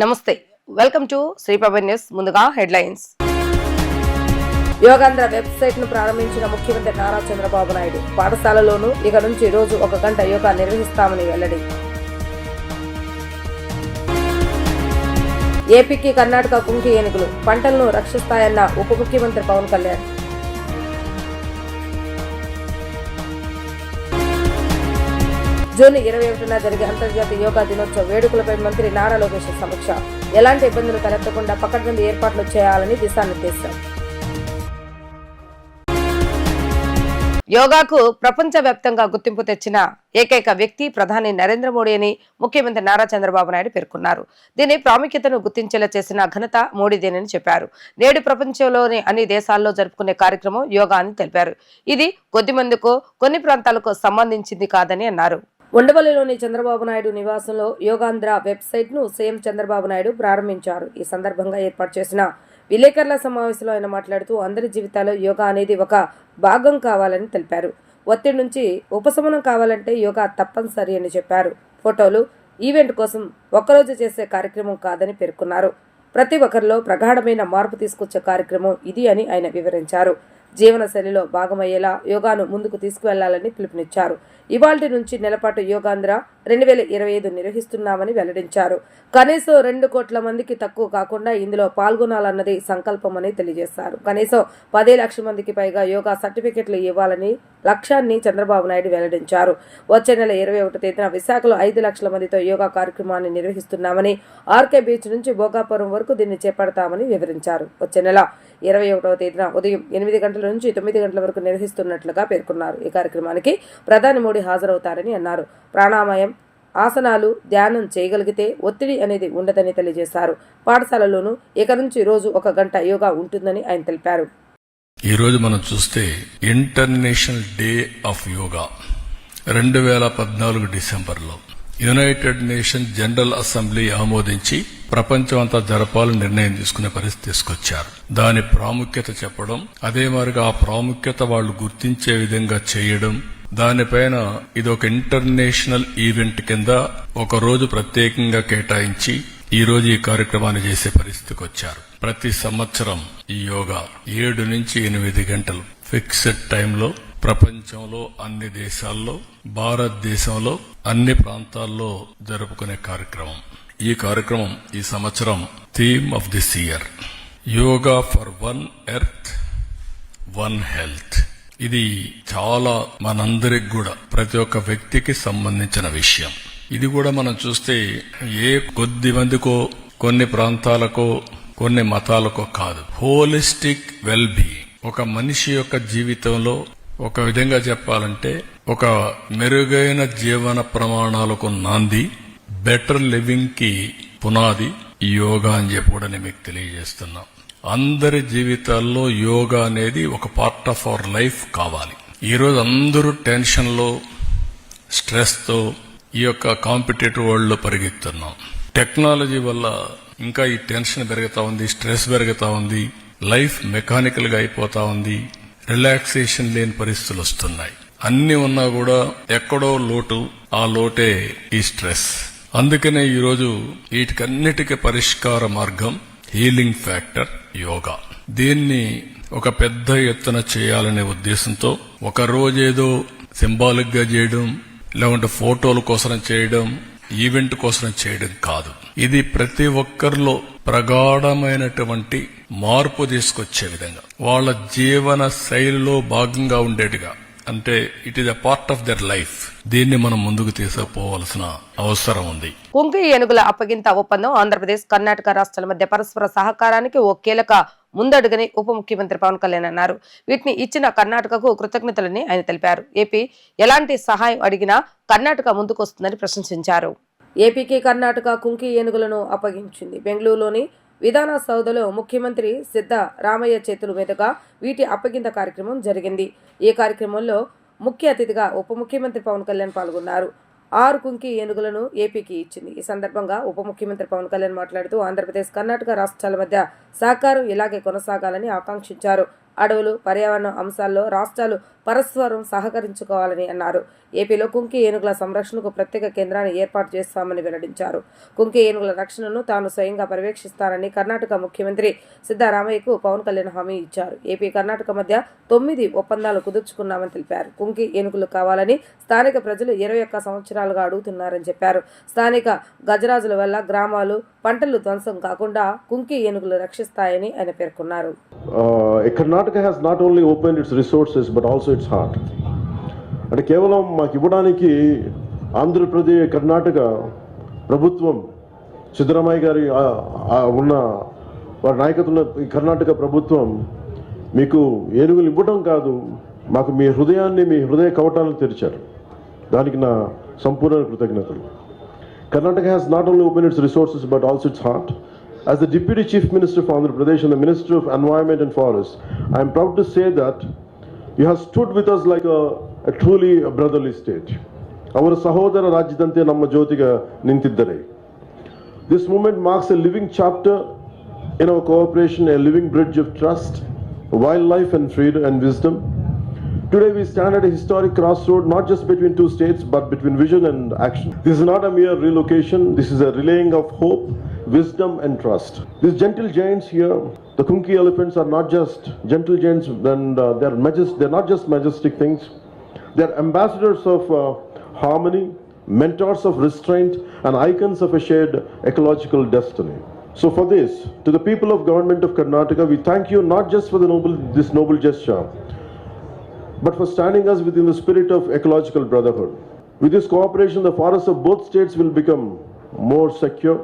నమస్తే, welcome to Sriprabha news. ముందుగా headlines. Yogandhra website ను ప్రారంభించిన ముఖ్యమంత్రి నారా చంద్రబాబు నాయుడు పాఠశాలలోనూ ఇక నుంచి రోజు 1 గంట యోగా నిర్వహిస్తామని వెల్లడి. ఏపీకి కర్ణాటక కుంకి ఏనుగులు పంటలను రక్షిస్తాయన్న ఉప ముఖ్యమంత్రి పవన్ కళ్యాణ్. జూన్ 21న జరిగే అంతర్జాతీయ యోగా దినోత్సవ వేడుకలపై మంత్రి నారా లోకేష్ సమీక్ష. ఎలాంటి ఇబ్బందులు తలెత్తకుండా పకడ్బందీ ఏర్పాట్లు చేయాలని దిశానిర్దేశం. యోగాకు ప్రపంచవ్యాప్తంగా గుర్తింపు తెచ్చిన ఏకైక వ్యక్తి ప్రధాని నరేంద్ర మోడీ అని ముఖ్యమంత్రి నారా చంద్రబాబు నాయుడు పేర్కొన్నారు. దీని ప్రాముఖ్యతను గుర్తించేలా చేసిన ఘనత మోడీదేనని చెప్పారు. నేడు ప్రపంచంలోని అన్ని దేశాల్లో జరుపుకునే కార్యక్రమం యోగా అని తెలిపారు. ఇది కొద్దిమందికో కొన్ని ప్రాంతాలకు సంబంధించింది కాదని అన్నారు. ఉండవల్లిలోని చంద్రబాబు నాయుడు నివాసంలో యోగాంధ్ర వెబ్సైట్ ను సీఎం చంద్రబాబు నాయుడు ప్రారంభించారు. ఈ సందర్భంగా ఏర్పాటు చేసిన విలేకరుల సమావేశంలో ఆయన మాట్లాడుతూ అందరి జీవితాల్లో యోగా అనేది ఒక భాగం కావాలని తెలిపారు. ఒత్తిడి నుంచి ఉపశమనం కావాలంటే యోగా తప్పనిసరి అని చెప్పారు. ఫోటోలు, ఈవెంట్ కోసం ఒక్కరోజు చేసే కార్యక్రమం కాదని పేర్కొన్నారు. ప్రతి ఒక్కరిలో ప్రగాఢమైన మార్పు తీసుకొచ్చే కార్యక్రమం ఇది అని ఆయన వివరించారు. జీవనశైలిలో భాగమయ్యేలా యోగాను ముందుకు తీసుకువెళ్లాలని పిలుపునిచ్చారు. ఇవాల్టి నుంచి నెలపాటు యోగాంధ్ర 2025 నిర్వహిస్తున్నామని వెల్లడించారు. కనీసం 2 కోట్ల మందికి తక్కువ కాకుండా ఇందులో పాల్గొనాలన్నది సంకల్పమని తెలియజేశారు. కనీసం 10 లక్షల మందికి పైగా యోగా సర్టిఫికెట్లు ఇవ్వాలని లక్ష్యాన్ని చంద్రబాబు నాయుడు వెల్లడించారు. వచ్చే నెల 21వ తేదీన విశాఖలో 5 లక్షల మందితో యోగా కార్యక్రమాన్ని నిర్వహిస్తున్నామని, ఆర్కే బీచ్ నుంచి భోగాపురం వరకు దీన్ని చేపడతామని వివరించారు. వచ్చే నెల 21వ తేదీన ఉదయం 8 గంటల నుంచి 9 గంటల వరకు నిర్వహిస్తున్నట్లుగా పేర్కొన్నారు. ఈ కార్యక్రమానికి ప్రధాని మోడీ హాజరవుతారని అన్నారు. ప్రాణాయామం, ఆసనాలు, ధ్యానం చేయగలిగితే ఒత్తిడి అనేది ఉండదని తెలియజేశారు. పాఠశాలలోనూ ఇక నుంచి రోజు 1 గంట యోగా ఉంటుందని ఆయన తెలిపారు. ఈ రోజు మనం చూస్తే ఇంటర్నేషనల్ డే ఆఫ్ యోగా 2014 డిసెంబర్లో యునైటెడ్ నేషన్ జనరల్ అసెంబ్లీ ఆమోదించి ప్రపంచం అంతా జరపాలని నిర్ణయం తీసుకునే పరిస్థితి తీసుకొచ్చారు. దాని ప్రాముఖ్యత చెప్పడం, అదే మాదిరిగా ఆ ప్రాముఖ్యత వాళ్ళు గుర్తించే విధంగా చేయడం, దానిపైన ఇది ఒక ఇంటర్నేషనల్ ఈవెంట్ కింద ఒక రోజు ప్రత్యేకంగా కేటాయించి ఈ రోజు ఈ కార్యక్రమాన్ని చేసే పరిస్థితికి వచ్చారు. ప్రతి సంవత్సరం ఈ యోగా 7 నుంచి 8 గంటలు ఫిక్స్డ్ టైంలో ప్రపంచంలో అన్ని దేశాల్లో, భారతదేశంలో అన్ని ప్రాంతాల్లో జరుపుకునే కార్యక్రమం. ఈ కార్యక్రమం ఈ సంవత్సరం theme of this year yoga for 1 earth 1 health. ఇది చాలా మనందరికి కూడా ప్రతి ఒక్క వ్యక్తికి సంబంధించిన విషయం. ఇది కూడా మనం చూస్తే ఏ కొద్ది మందికో, కొన్ని ప్రాంతాలకో, కొన్ని మతాలకో కాదు, హోలిస్టిక్ వెల్ బీయింగ్. ఒక మనిషి యొక్క జీవితంలో ఒక విధంగా చెప్పాలంటే ఒక మెరుగైన జీవన ప్రమాణాలకు నాంది, బెటర్ లివింగ్ కి పునాది ఈ యోగా అని చెప్పి కూడా నేను మీకు తెలియజేస్తున్నాం. అందరి జీవితాల్లో యోగా అనేది ఒక పార్ట్ ఆఫ్ అవర్ లైఫ్ కావాలి. ఈరోజు అందరూ టెన్షన్ లో, స్ట్రెస్ తో ఈ యొక్క కాంపిటేటివ్ వరల్డ్ లో పరిగెత్తున్నాం. టెక్నాలజీ వల్ల ఇంకా ఈ టెన్షన్ పెరుగుతా ఉంది, స్ట్రెస్ పెరుగుతా ఉంది, లైఫ్ మెకానికల్ గా అయిపోతా ఉంది, రిలాక్సేషన్ లేని పరిస్థితులు వస్తున్నాయి. అన్ని ఉన్నా కూడా ఎక్కడో లోటు, ఆ లోటే ఈ స్ట్రెస్. అందుకనే ఈరోజు వీటికన్నిటికీ పరిష్కార మార్గం, హీలింగ్ ఫ్యాక్టర్ యోగా. దీన్ని ఒక పెద్ద ఎత్తున చేయాలనే ఉద్దేశంతో ఒక రోజేదో సింబాలిక్ గా చేయడం, లేకుంటే ఫోటోల కోసం చేయడం, ఈవెంట్ కోసం చేయడం కాదు. ఇది ప్రతి ఒక్కరిలో ప్రగాఢమైనటువంటి మార్పు తీసుకొచ్చే విధంగా, వాళ్ళ జీవన శైలిలో భాగంగా ఉండేట్టుగా, అంటే it is a part of their life. దీన్ని మనం ముందుకు తీసుకుపోవాల్సిన అవసరం ఉంది. కుంకి ఏనుగుల అప్పగింత ఒప్పందం ఆంధ్రప్రదేశ్, కర్ణాటక రాష్ట్రాల మధ్య పరస్పర సహకారానికి ఓ కీలక ముందడుగని ఉప ముఖ్యమంత్రి పవన్ కళ్యాణ్ అన్నారు. వీటిని ఇచ్చిన కర్ణాటకకు కృతజ్ఞతలని ఆయన తెలిపారు. ఏపీ ఎలాంటి సహాయం అడిగినా కర్ణాటక ముందుకొస్తుందని ప్రశంసించారు. ఏపీకి కర్ణాటక కుంకి ఏనుగులను అప్పగించింది. బెంగళూరులోని విధాన సౌధలో ముఖ్యమంత్రి సిద్ధ రామయ్య చేతుల మీదుగా వీటి అప్పగింత కార్యక్రమం జరిగింది. ఈ కార్యక్రమంలో ముఖ్య అతిథిగా ఉప ముఖ్యమంత్రి పవన్ కళ్యాణ్ పాల్గొన్నారు. 6 కుంకి ఏనుగులను ఏపీకి ఇచ్చింది. ఈ సందర్భంగా ఉప ముఖ్యమంత్రి పవన్ కళ్యాణ్ మాట్లాడుతూ ఆంధ్రప్రదేశ్, కర్ణాటక రాష్ట్రాల మధ్య సహకారం ఇలాగే కొనసాగాలని ఆకాంక్షించారు. అడవులు, పర్యావరణ అంశాల్లో రాష్ట్రాలు పరస్పరం సహకరించుకోవాలని అన్నారు. ఏపీలో కుంకి ఏనుగుల సంరక్షణకు ప్రత్యేక కేంద్రాన్ని ఏర్పాటు చేస్తామని వెల్లడించారు. కుంకి ఏనుగుల రక్షణను తాను స్వయంగా పర్యవేక్షిస్తానని కర్ణాటక ముఖ్యమంత్రి సిద్ధరామయ్యకు పవన్ కళ్యాణ్ హామీ ఇచ్చారు. ఏపీ, కర్ణాటక మధ్య 9 ఒప్పందాలు కుదుర్చుకున్నామని తెలిపారు. కుంకి ఏనుగులు కావాలని స్థానిక ప్రజలు 21 సంవత్సరాలుగా అడుగుతున్నారని చెప్పారు. స్థానిక గజరాజుల వల్ల గ్రామాలు, పంటలు ధ్వంసం కాకుండా కుంకి ఏనుగులు రక్షిస్తాయని ఆయన పేర్కొన్నారు. Karnataka has not only opened its resources but also its heart. అంటే కేవలం మాకు ఇవ్వడానికి ఆంధ్రప్రదేశ్, కర్ణాటక ప్రభుత్వం, సిద్ధరామయ్య గారి ఉన్న వారి నాయకత్వంలో ఈ కర్ణాటక ప్రభుత్వం మీకు ఏనుగులు ఇవ్వడం కాదు, మాకు మీ హృదయాన్ని, మీ హృదయ కవటాలను తెరిచారు. దానికి నా సంపూర్ణ కృతజ్ఞతలు. Karnataka has not only opened its resources but also its heart. As the Deputy Chief Minister of Andhra Pradesh and the Minister of Environment and Forests, I am proud to say that you have stood with us like a truly brotherly state. Our Sahodara Rajyadante Namma Jyotiga Nintiddare. This moment marks a living chapter in our cooperation, a living bridge of trust, wildlife and freedom and wisdom. Today we stand at a historic crossroad, not just between two states, but between vision and action. This is not a mere relocation, this is a relaying of hope, wisdom and trust. These gentle giants here, the Kunki elephants, are not just gentle giants, and they're not just majestic things. They're ambassadors of harmony, mentors of restraint, and icons of a shared ecological destiny. So for this, to the people of Government of Karnataka, we thank you not just for this noble gesture, but for standing us within the spirit of ecological brotherhood. With this cooperation, the forests of both states will become more secure.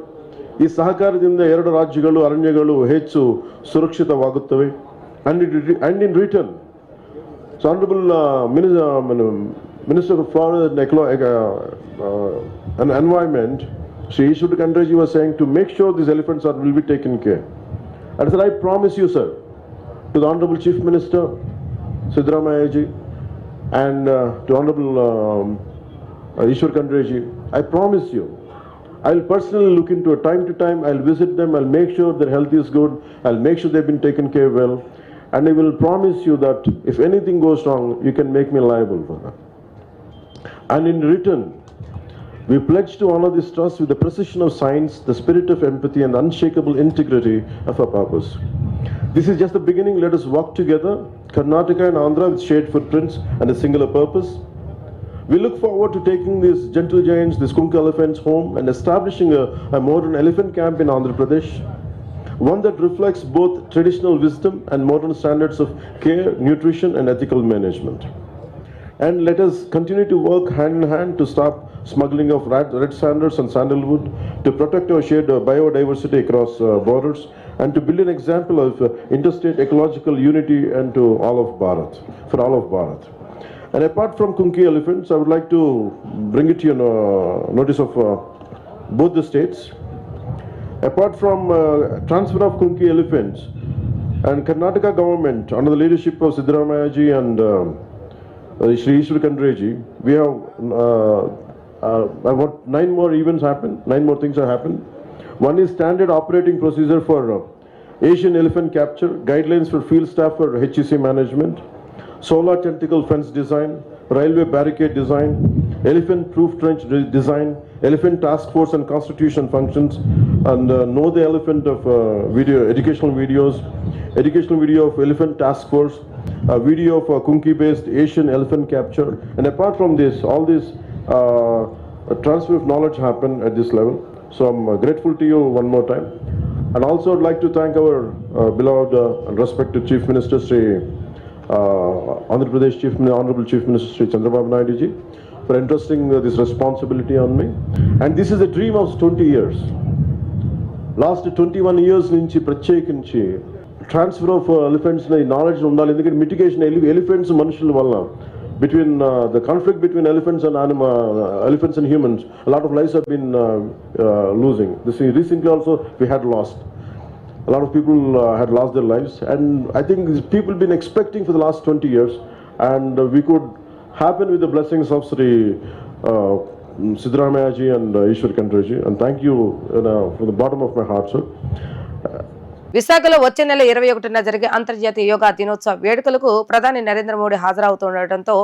ಈ ಸಹಕಾರದಿಂದ ಎರಡು ರಾಜ್ಯಗಳು, ಅರಣ್ಯಗಳು ಹೆಚ್ಚು ಸುರಕ್ಷಿತವಾಗುತ್ತವೆ. And in return, so Honorable Minister of Forest and Environment, Shri Ishwar Kandreji, was saying to make sure these elephants will be taken care. And sir, I promise you, sir, to the Honorable Chief Minister Siddaramaiah ji and to Honorable Ishwar Kandreji, I promise you, I'll personally look into it time to time. I'll visit them. I'll make sure their health is good. I'll make sure they've been taken care well. And I will promise you that if anything goes wrong, you can make me liable for that. And in return, we pledge to honor this trust with the precision of science, the spirit of empathy, and the unshakable integrity of our purpose. This is just the beginning. Let us work together, Karnataka and Andhra, with shared footprints and a singular purpose. We look forward to taking these gentle giants, these Kunki elephants, home and establishing a modern elephant camp in Andhra Pradesh, one that reflects both traditional wisdom and modern standards of care, nutrition and ethical management. And let us continue to work hand in hand to stop smuggling of red sandals and sandalwood, to protect our shared biodiversity across borders, and to build an example of interstate ecological unity and to all of Bharat, for all of Bharat. And apart from Kunki elephants, I would like to bring it to your notice of both the states. Apart from transfer of Kunki elephants, and Karnataka government under the leadership of Siddaramaiah ji and Shri Ishwar Kandreji, we have about 9 more events happen. 9 more things have happened. One is standard operating procedure for Asian elephant capture, guidelines for field staff for HEC management, solar tentacle fence design, railway barricade design, elephant proof trench design, elephant task force and constitution functions, and know the elephant of educational video of elephant task force, video of Kunki based Asian elephant capture. And apart from this, all this transfer of knowledge happen at this level. So I'm grateful to you one more time. And also I'd like to thank our beloved and respected Chief Minister Sri Andhra Pradesh Honorable Chief Minister Sri Chandrababu Naidu ji for entrusting this responsibility on me. And this is a dream of 20 years. Last 21 years nunchi ప్రత్యేకించి transfer of elephants knowledge undali, endukante mitigation elephants manushula valla, between the conflict between elephants and elephants and humans, a lot of lives have been losing. This recently also we had lost. A lot of people had lost their lives, and I think these people have been expecting for the last 20 years, and we could happen with the blessings of Sri Siddaramaiah ji and Ishwar Kandreji, and thank you from the bottom of my heart, sir. విశాఖలో వచ్చే నెల 21న జరిగే అంతర్జాతీయ యోగా దినోత్సవ వేడుకలకు ప్రధాని నరేంద్ర మోడీ హాజరవుతుండటంతో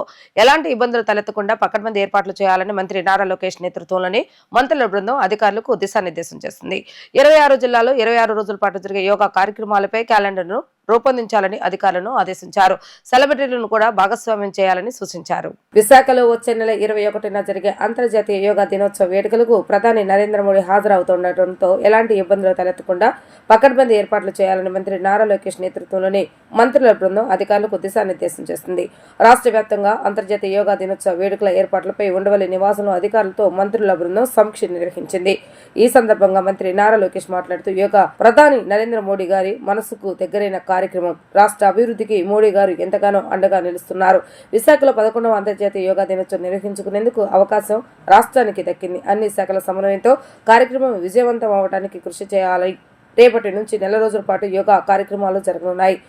ఎలాంటి ఇబ్బందులు తలెత్తకుండా పకడ్బందీ ఏర్పాట్లు చేయాలని మంత్రి నారా లోకేష్ నేతృత్వంలోని మంత్రుల బృందం అధికారులకు దిశానిర్దేశం చేసింది. 26 జిల్లాల్లో 26 రోజుల పాటు జరిగే యోగా కార్యక్రమాలపై క్యాలెండర్ను రూపొందించాలని అధికారులను ఆదేశించారు. సెలబ్రిటీలను కూడా భాగస్వామ్యం చేయాలని సూచించారు. విశాఖలో వచ్చే నెల 21న జరిగే అంతర్జాతీయ యోగా దినోత్సవ వేడుకలకు ప్రధాని నరేంద్ర మోడీ హాజరవుతుండటంతో ఎలాంటి ఇబ్బందులు తలెత్తకుండా పకడ్బందీ ఏర్పాట్లు చేయాలని మంత్రి నారా లోకేష్ నేతృత్వంలోని మంత్రుల బృందం అధికారులకు దిశానిర్దేశం చేసింది. రాష్ట్ర వ్యాప్తంగా అంతర్జాతీయ యోగా దినోత్సవ వేడుకల ఏర్పాట్లపై ఉండవల్లి నివాసంలో అధికారులతో మంత్రుల బృందం సమీక్ష నిర్వహించింది. ఈ సందర్భంగా మంత్రి నారా లోకేష్ మాట్లాడుతూ యోగా ప్రధాని నరేంద్ర మోడీ గారి మనసుకు దగ్గరైన కార్యక్రమం. రాష్ట్ర అభివృద్ధికి మోడీ గారు ఎంతగానో అండగా నిలుస్తున్నారు. విశాఖలో 11వ అంతర్జాతీయ యోగా దినోత్సవం నిర్వహించుకునేందుకు అవకాశం రాష్ట్రానికి దక్కింది. అన్ని శాఖల సమన్వయంతో కార్యక్రమం విజయవంతం అవడానికి కృషి చేయాలి. రేపటి నుంచి నెల రోజుల పాటు యోగా కార్యక్రమాలు జరగనున్నాయి.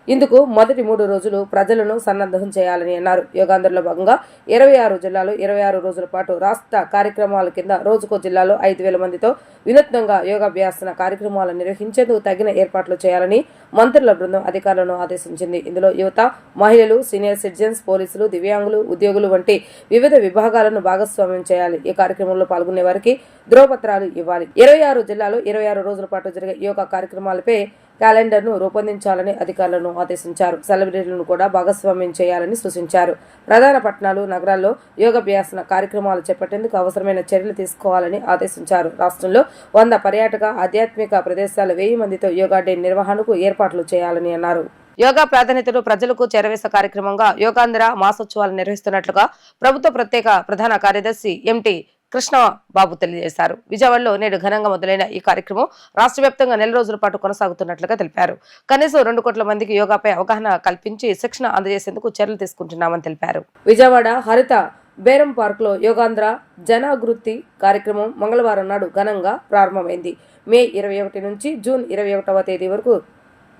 ఇందుకు మొదటి 3 రోజులు ప్రజలను సన్నద్ధం చేయాలని అన్నారు. యోగాంధ్రలో భాగంగా 26 జిల్లాలో 26 రోజుల పాటు రాష్ట్ర కార్యక్రమాల కింద రోజుకో జిల్లాలో 5,000 మందితో వినూత్నంగా యోగాభ్యాసన కార్యక్రమాలు నిర్వహించేందుకు తగిన ఏర్పాట్లు చేయాలని మంత్రుల బృందం అధికారులను ఆదేశించింది. ఇందులో యువత, మహిళలు, సీనియర్ సిటిజన్స్, పోలీసులు, దివ్యాంగులు, ఉద్యోగులు వంటి వివిధ విభాగాలను భాగస్వామ్యం చేయాలి. ఈ కార్యక్రమంలో పాల్గొనే వారికి ధ్రువపత్రాలు ఇవ్వాలి. 26 జిల్లాలో 26 రోజుల పాటు జరిగే యోగా కార్యక్రమాలపై క్యాలెండర్ను రూపొందించాలని అధికారులను ఆదేశించారు. సెలబ్రిటీలను కూడా భాగస్వామ్యం చేయాలని సూచించారు. ప్రధాన పట్టణాలు, నగరాల్లో యోగాభ్యాసన కార్యక్రమాలు చేపట్టేందుకు అవసరమైన చర్యలు తీసుకోవాలని ఆదేశించారు. రాష్ట్రంలో 100 పర్యాటక, ఆధ్యాత్మిక ప్రదేశాలు 1000 మందితో యోగా డే నిర్వహణకు ఏర్పాట్లు చేయాలని అన్నారు. యోగా ప్రాధాన్యతను ప్రజలకు చేరవేసే కార్యక్రమంగా యోగాంధ్ర మాసోత్సవాలు నిర్వహిస్తున్నట్లుగా ప్రభుత్వ ప్రత్యేక ప్రధాన కార్యదర్శి ఎంటీ కృష్ణబాబు తెలియజేశారు. విజయవాడలో నేడు ఘనంగా మొదలైన ఈ కార్యక్రమం రాష్ట్ర వ్యాప్తంగా నెల రోజుల పాటు కొనసాగుతున్నట్లుగా తెలిపారు. కనీసం 2 కోట్ల మందికి యోగాపై అవగాహన కల్పించి శిక్షణ అందజేసేందుకు చర్యలు తీసుకుంటున్నామని తెలిపారు. విజయవాడ హరిత బేరం పార్క్ లో యోగాంధ్ర జనాగృతి కార్యక్రమం మంగళవారం నాడు ఘనంగా ప్రారంభమైంది. మే 21 నుంచి జూన్ 21వ తేదీ వరకు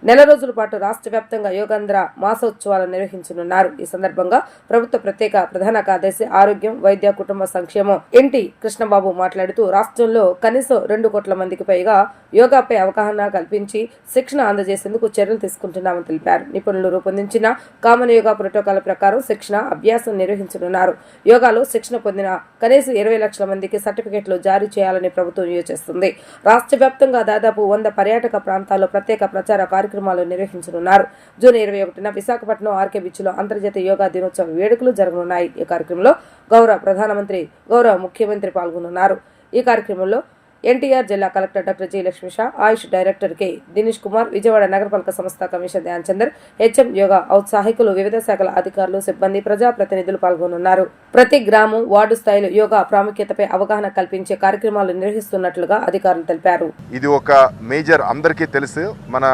నెల రోజుల పాటు రాష్ట్ర వ్యాప్తంగా యోగాంధ్ర మాసోత్సవాలు నిర్వహించనున్నారు. ఈ సందర్భంగా ప్రభుత్వ ప్రత్యేక ప్రధాన కార్యదర్శి ఆరోగ్యం, వైద్య, కుటుంబ సంక్షేమం ఎంటీ కృష్ణబాబు మాట్లాడుతూ రాష్ట్రంలో కనీసం 2 కోట్ల మందికి పైగా యోగాపై అవగాహన కల్పించి శిక్షణ అందజేసేందుకు చర్యలు తీసుకుంటున్నామని తెలిపారు. నిపుణులు రూపొందించిన కామన్ యోగా ప్రోటోకాల్ ప్రకారం శిక్షణ, అభ్యాసం నిర్వహించనున్నారు. యోగాలో శిక్షణ పొందిన కనీసం 20 లక్షల మందికి సర్టిఫికెట్లు జారీ చేయాలని ప్రభుత్వం యోచిస్తుంది. రాష్ట్ర వ్యాప్తంగా దాదాపు 100 పర్యాటక ప్రాంతాల్లో ప్రత్యేక ప్రచార కార్యక్రమాలు నిర్వహించనున్నారు. జూన్ 21న విశాఖపట్నం ఆర్కే బీచ్ లో అంతర్జాతీయ యోగా దినోత్సవ వేడుకలు జరగనున్నాయి. ఈ కార్యక్రమంలో గౌరవ ప్రధానమంత్రి, గౌరవ ముఖ్యమంత్రి పాల్గొనున్నారు. ఈ కార్యక్రమంలో ఎన్టీఆర్ జిల్లా కలెక్టర్ డాక్టర్ జి లక్ష్మీషా, ఆయుష్ డైరెక్టర్ కె దినేష్ కుమార్, విజయవాడ నగరపాలక సంస్థ కమిషనర్ ధ్యాన్ చందర్, హెచ్ఎం యోగా ఔత్సాహికులు, వివిధ శాఖల అధికారులు, సిబ్బంది, ప్రజాప్రతినిధులు పాల్గొనున్నారు. ప్రతి గ్రామం, వార్డు స్థాయిలో యోగా ప్రాముఖ్యతపై అవగాహన కల్పించే కార్యక్రమాలు నిర్వహిస్తున్నట్లుగా అధికారులు తెలిపారు. ఇది ఒక మేజర్, అందరికీ తెలుసు, మన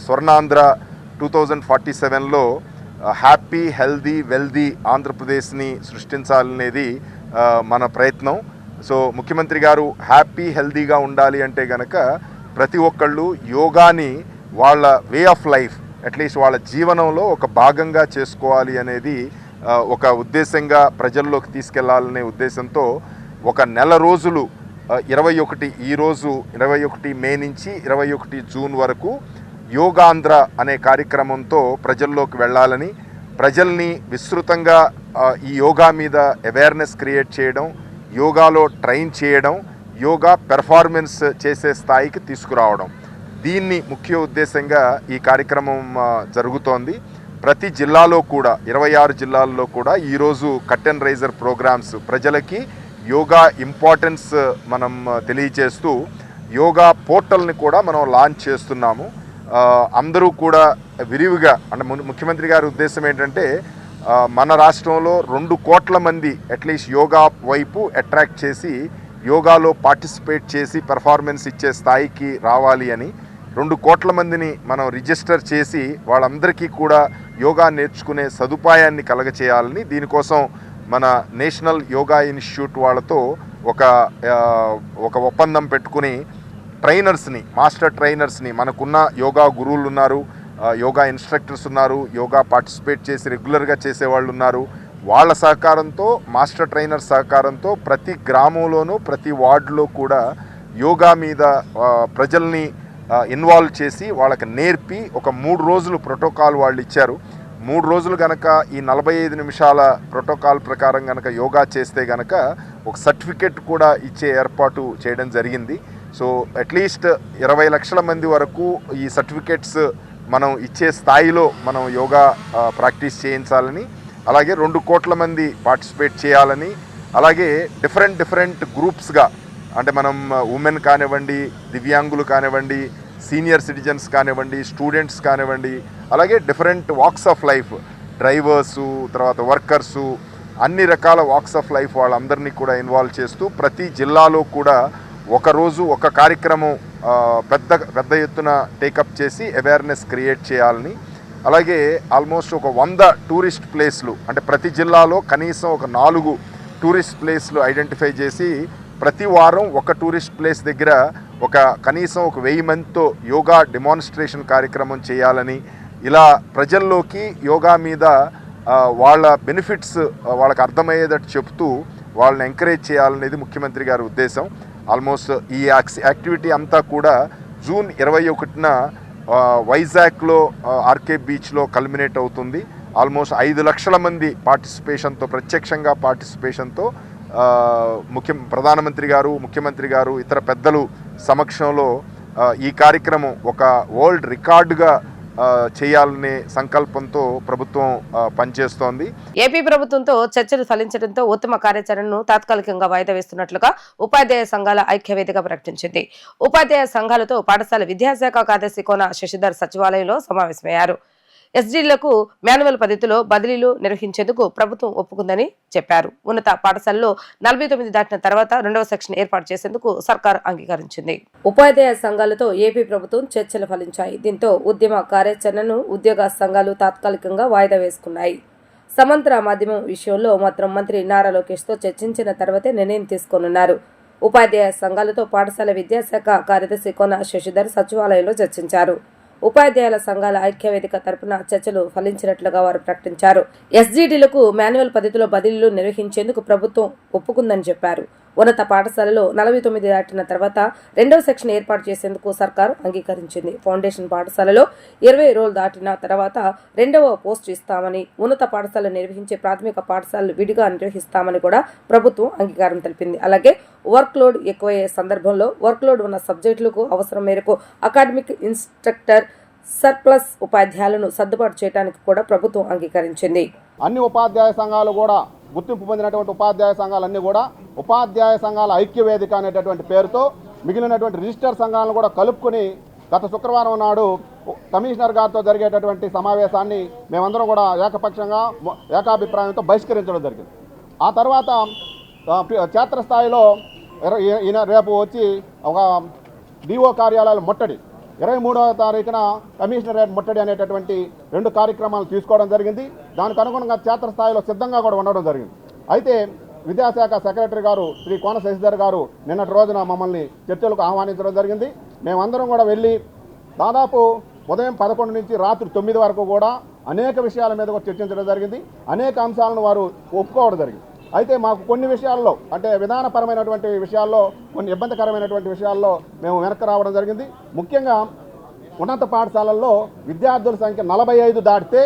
స్వర్ణాంధ్ర 2047లో హ్యాపీ, హెల్దీ, వెల్దీ ఆంధ్రప్రదేశ్ని సృష్టించాలనేది మన ప్రయత్నం. సో ముఖ్యమంత్రి గారు హ్యాపీ, హెల్దీగా ఉండాలి అంటే గనక ప్రతి ఒక్కళ్ళు యోగాని వాళ్ళ వే ఆఫ్ లైఫ్, అట్లీస్ట్ వాళ్ళ జీవనంలో ఒక భాగంగా చేసుకోవాలి అనేది ఒక ఉద్దేశంగా ప్రజల్లోకి తీసుకెళ్లాలనే ఉద్దేశంతో ఒక నెల రోజులు 21 ఈరోజు 21 మే నుంచి 21 జూన్ వరకు యోగాంధ్ర అనే కార్యక్రమంతో ప్రజల్లోకి వెళ్ళాలని, ప్రజల్ని విస్తృతంగా ఈ యోగా మీద అవేర్నెస్ క్రియేట్ చేయడం, యోగాలో ట్రైన్ చేయడం, యోగా పెర్ఫార్మెన్స్ చేసే స్థాయికి తీసుకురావడం, దీన్ని ముఖ్య ఉద్దేశంగా ఈ కార్యక్రమం జరుగుతోంది. ప్రతి జిల్లాలో కూడా 26 జిల్లాల్లో కూడా ఈరోజు కట్ అండ్ రైజర్ ప్రోగ్రామ్స్ ప్రజలకి యోగా ఇంపార్టెన్స్ మనం తెలియచేస్తూ యోగా పోర్టల్ని కూడా మనం లాంచ్ చేస్తున్నాము. అందరూ కూడా విరివిగా, అంటే ముఖ్యమంత్రి గారి ఉద్దేశం ఏంటంటే మన రాష్ట్రంలో 2 కోట్ల మంది అట్లీస్ట్ యోగా వైపు అట్రాక్ట్ చేసి యోగాలో పార్టిసిపేట్ చేసి పెర్ఫార్మెన్స్ ఇచ్చే స్థాయికి రావాలి అని, 2 కోట్ల మందిని మనం రిజిస్టర్ చేసి వాళ్ళందరికీ కూడా యోగా నేర్చుకునే సదుపాయాన్ని కలగచేయాలని, దీనికోసం మన నేషనల్ యోగా ఇన్స్టిట్యూట్ వాళ్ళతో ఒక ఒప్పందం పెట్టుకుని ట్రైనర్స్ని, మాస్టర్ ట్రైనర్స్ని, మనకున్న యోగా గురువులు ఉన్నారు, యోగా ఇన్స్ట్రక్టర్స్ ఉన్నారు, యోగా పార్టిసిపేట్ చేసి రెగ్యులర్గా చేసేవాళ్ళు ఉన్నారు, వాళ్ళ సహకారంతో, మాస్టర్ ట్రైనర్ సహకారంతో ప్రతి గ్రామంలోనూ ప్రతి వార్డులో కూడా యోగా మీద ప్రజల్ని ఇన్వాల్వ్ చేసి వాళ్ళకి నేర్పి ఒక 3 రోజులు ప్రోటోకాల్ వాళ్ళు ఇచ్చారు. 3 రోజులు కనుక ఈ 45 నిమిషాల ప్రోటోకాల్ ప్రకారం కనుక యోగా చేస్తే కనుక ఒక సర్టిఫికెట్ కూడా ఇచ్చే ఏర్పాటు చేయడం జరిగింది. సో అట్లీస్ట్ 20 లక్షల మంది వరకు ఈ సర్టిఫికెట్స్ మనం ఇచ్చే స్థాయిలో మనం యోగా ప్రాక్టీస్ చేయించాలని, అలాగే 2 కోట్ల మంది పార్టిసిపేట్ చేయాలని, అలాగే డిఫరెంట్ గ్రూప్స్గా అంటే మనం ఉమెన్ కానివ్వండి, దివ్యాంగులు కానివ్వండి, సీనియర్ సిటిజన్స్ కానివ్వండి, స్టూడెంట్స్ కానివ్వండి, అలాగే different walks of life, drivers, తర్వాత వర్కర్సు, అన్ని రకాల వాక్స్ ఆఫ్ లైఫ్ వాళ్ళందరినీ కూడా ఇన్వాల్వ్ చేస్తూ ప్రతి జిల్లాలో కూడా ఒకరోజు ఒక కార్యక్రమం పెద్ద ఎత్తున టేకప్ చేసి అవేర్నెస్ క్రియేట్ చేయాలని, అలాగే ఆల్మోస్ట్ ఒక 100 టూరిస్ట్ ప్లేస్లు అంటే ప్రతి జిల్లాలో కనీసం ఒక 4 టూరిస్ట్ ప్లేస్లు ఐడెంటిఫై చేసి ప్రతి వారం ఒక టూరిస్ట్ ప్లేస్ దగ్గర కనీసం ఒక 1000 మందితో యోగా డెమాన్స్ట్రేషన్ కార్యక్రమం చేయాలని, ఇలా ప్రజల్లోకి యోగా మీద వాళ్ళ బెనిఫిట్స్ వాళ్ళకి అర్థమయ్యేటట్టు చెప్తూ వాళ్ళని ఎంకరేజ్ చేయాలనేది ముఖ్యమంత్రి గారి ఉద్దేశం. ఆల్మోస్ట్ ఈ యాక్టివిటీ అంతా కూడా జూన్ 21న వైజాగ్లో ఆర్కే బీచ్లో కల్మినేట్ అవుతుంది. ఆల్మోస్ట్ 5 లక్షల మంది పార్టిసిపేషన్తో, ప్రత్యక్షంగా పార్టిసిపేషన్తో ప్రధానమంత్రి గారు, ముఖ్యమంత్రి గారు, ఇతర పెద్దలు సమక్షంలో ఈ కార్యక్రమం ఒక వరల్డ్ రికార్డుగా చేయాలనే సంకల్పంతో ప్రభుత్వం పనిచేస్తోంది. ఏపీ ప్రభుత్వంతో చర్చలు ఫలించడంతో ఉత్తమ కార్యాచరణను తాత్కాలికంగా వాయిదా వేస్తున్నట్లుగా ఉపాధ్యాయ సంఘాల ఐక్యవేదిక ప్రకటించింది. ఉపాధ్యాయ సంఘాలతో పాఠశాల విద్యాశాఖ కార్యదర్శి కోన శశిధర్ సచివాలయంలో సమావేశమయ్యారు. ఎస్డీలకు మాన్యువల్ పద్ధతిలో బదిలీలు నిర్వహించేందుకు ప్రభుత్వం ఒప్పుకుందని చెప్పారు. ఉన్నత పాఠశాలలో 49 దాటిన తర్వాత 2వ సెక్షన్ ఏర్పాటు చేసేందుకు సర్కార్ అంగీకరించింది. ఉపాధ్యాయ సంఘాలతో ఏపీ ప్రభుత్వం చర్చలు ఫలించాయి. దీంతో ఉద్యమ కార్యాచరణను ఉద్యోగ సంఘాలు తాత్కాలికంగా వాయిదా వేసుకున్నాయి. సమాంతర మాధ్యమం విషయంలో మాత్రం మంత్రి నారా లోకేష్ తో చర్చించిన తర్వాతే నిర్ణయం తీసుకోనున్నారు. ఉపాధ్యాయ సంఘాలతో పాఠశాల విద్యాశాఖ కార్యదర్శి కోన శశిధర్ సచివాలయంలో చర్చించారు. ఉపాధ్యాయుల సంఘాల ఐక్యవేదిక తరపున చర్చలు ఫలించినట్లుగా వారు ప్రకటించారు. ఎస్జీడీలకు మాన్యువల్ పద్ధతిలో బదిలీలు నిర్వహించేందుకు ప్రభుత్వం ఒప్పుకుందని చెప్పారు. ఉన్నత పాఠశాలలో 49 దాటిన తర్వాత 2వ సెక్షన్ ఏర్పాటు చేసేందుకు సర్కారు అంగీకరించింది. ఫౌండేషన్ పాఠశాలలో 20 రోజులు దాటిన తర్వాత 2వ పోస్టు ఇస్తామని, ఉన్నత పాఠశాలలు నిర్వహించే ప్రాథమిక పాఠశాలలు విడిగా నిర్వహిస్తామని కూడా ప్రభుత్వం అంగీకారం తెలిపింది. అలాగే వర్క్ లోడ్ ఎక్కువయ్యే సందర్భంలో వర్క్ లోడ్ ఉన్న సబ్జెక్టులకు అవసరం మేరకు అకాడమిక్ ఇన్స్ట్రక్టర్ సర్ప్లస్ ఉపాధ్యాయులను సర్దుబాటు చేయడానికి కూడా ప్రభుత్వం అంగీకరించింది. అన్ని ఉపాధ్యాయ సంఘాలు కూడా గుర్తింపు పొందినటువంటి ఉపాధ్యాయ సంఘాలన్నీ కూడా ఉపాధ్యాయ సంఘాల ఐక్యవేదిక అనేటటువంటి పేరుతో మిగిలినటువంటి రిజిస్టర్ సంఘాలను కూడా కలుపుకొని గత శుక్రవారం నాడు కమిషనర్ గారితో జరిగేటటువంటి సమావేశాన్ని మేమందరం కూడా ఏకాభిప్రాయంతో బహిష్కరించడం జరిగింది. ఆ తర్వాత క్షేత్రస్థాయిలో రేపు వచ్చి ఒక డిఓ కార్యాలయాలు ముట్టడి, 23వ తారీఖున కమిషనరేట్ ముట్టడి అనేటటువంటి 2 కార్యక్రమాలు తీసుకోవడం జరిగింది. దానికి అనుగుణంగా క్షేత్రస్థాయిలో సిద్ధంగా కూడా ఉండడం జరిగింది. అయితే విద్యాశాఖ సెక్రటరీ గారు శ్రీ కోన శశిధర్ గారు నిన్నటి రోజున మమ్మల్ని చర్చలకు ఆహ్వానించడం జరిగింది. మేమందరం కూడా వెళ్ళి దాదాపు ఉదయం 11 నుంచి రాత్రి 9 వరకు కూడా అనేక విషయాల మీద కూడా చర్చించడం జరిగింది. అనేక అంశాలను వారు ఒప్పుకోవడం జరిగింది. అయితే మాకు కొన్ని విషయాల్లో అంటే విధానపరమైనటువంటి విషయాల్లో కొన్ని ఇబ్బందికరమైనటువంటి విషయాల్లో మేము వెనక్కి రావడం జరిగింది. ముఖ్యంగా ఉన్నత పాఠశాలల్లో విద్యార్థుల సంఖ్య 45 దాటితే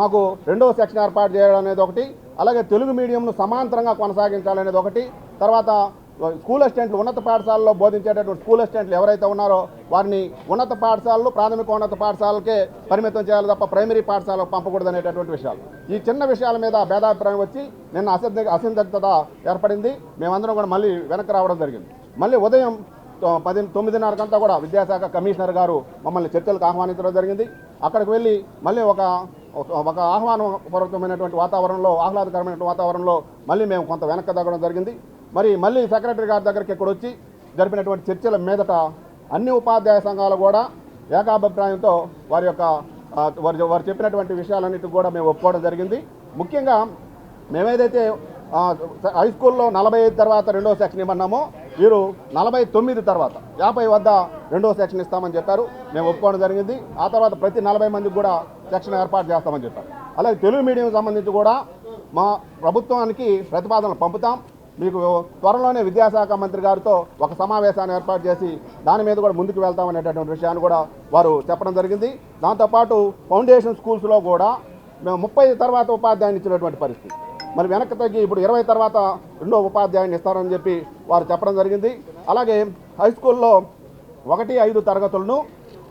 మాకు 2వ సెక్షన్ ఏర్పాటు చేయడం అనేది ఒకటి, అలాగే తెలుగు మీడియంను సమాంతరంగా కొనసాగించాలనేది ఒకటి, తర్వాత స్కూల్ అసిస్టెంట్లు ఉన్నత పాఠశాలలో బోధించేటటువంటి స్కూల్ అసిస్టెంట్లు ఎవరైతే ఉన్నారో వారిని ఉన్నత పాఠశాలలు ప్రాథమిక ఉన్నత పాఠశాలకే పరిమితం చేయాలి తప్ప ప్రైమరీ పాఠశాలకు పంపకూడదు అనేటటువంటి విషయాలు. ఈ చిన్న విషయాల మీద భేదాభిప్రాయం వచ్చి నిన్న అసందిగ్ధత ఏర్పడింది. మేమందరం కూడా మళ్ళీ వెనక్కి రావడం జరిగింది. మళ్ళీ ఉదయం 9:30కంతా కూడా విద్యాశాఖ కమిషనర్ గారు మమ్మల్ని చర్చలకు ఆహ్వానించడం జరిగింది. అక్కడికి వెళ్ళి మళ్ళీ ఒక ఆహ్వానపూర్వకమైనటువంటి వాతావరణంలో, ఆహ్లాదకరమైనటువంటి వాతావరణంలో మళ్ళీ మేము కొంత వెనక్కి తగ్గడం జరిగింది. మళ్ళీ సెక్రటరీ గారి దగ్గరికి ఇక్కడ వచ్చి జరిపినటువంటి చర్చల మీదట అన్ని ఉపాధ్యాయ సంఘాలు కూడా ఏకాభిప్రాయంతో వారు చెప్పినటువంటి విషయాలన్నిటికీ కూడా మేము ఒప్పుకోవడం జరిగింది. ముఖ్యంగా మేమేదైతే హై స్కూల్లో 45 తర్వాత 2వ సెక్షన్ ఇవ్వన్నామో వీరు 49 తర్వాత 50 వద్ద 2వ సెక్షన్ ఇస్తామని చెప్పారు. మేము ఒప్పుకోవడం జరిగింది. ఆ తర్వాత ప్రతి 40 మందికి కూడా సెక్షన్ ఏర్పాటు చేస్తామని చెప్పారు. అలాగే తెలుగు మీడియం సంబంధించి కూడా మా ప్రభుత్వానికి ప్రతిపాదనలు పంపుతాం. మీకు త్వరలోనే విద్యాశాఖ మంత్రి గారితో ఒక సమావేశాన్ని ఏర్పాటు చేసి దాని మీద కూడా ముందుకు వెళ్తామనేటటువంటి విషయాన్ని కూడా వారు చెప్పడం జరిగింది. దాంతోపాటు ఫౌండేషన్ స్కూల్స్లో కూడా మేము 30 తర్వాత ఉపాధ్యాయుని ఇచ్చినటువంటి పరిస్థితి, మరి వెనక్కి తగ్గి ఇప్పుడు 20 తర్వాత రెండో ఉపాధ్యాయుని ఇస్తారని చెప్పి వారు చెప్పడం జరిగింది. అలాగే హై స్కూల్లో 1-5 తరగతులను